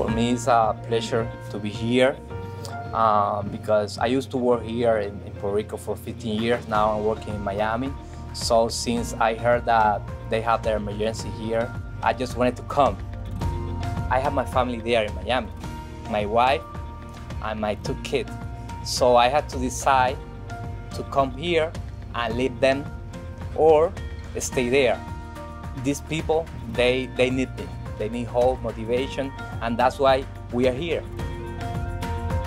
For me, it's a pleasure to be here because I used to work here in Puerto Rico for 15 years. Now I'm working in Miami. So since I heard that they have their emergency here, I just wanted to come. I have my family there in Miami, my wife and my 2 kids. So I had to decide to come here and leave them or stay there. These people, they need me. They need hope, motivation, and that's why we are here.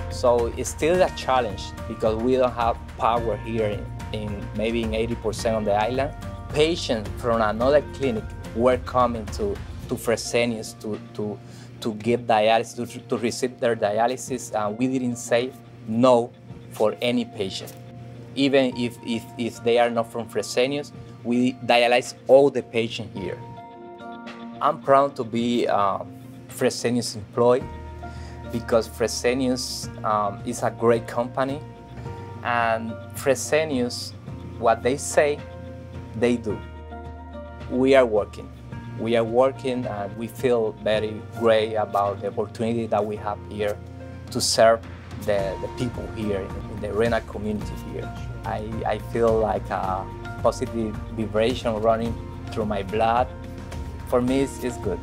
So it's still a challenge because we don't have power here in maybe in 80% of the island. Patients from another clinic were coming to Fresenius to get dialysis, to receive their dialysis, and we didn't say no for any patient. Even if they are not from Fresenius, we dialyze all the patients here. I'm proud to be a Fresenius employee because Fresenius is a great company, and Fresenius, what they say, they do. We are working. We are working, and we feel very great about the opportunity that we have here to serve the people here in the renal community here. I feel like a positive vibration running through my blood. For me, it's good.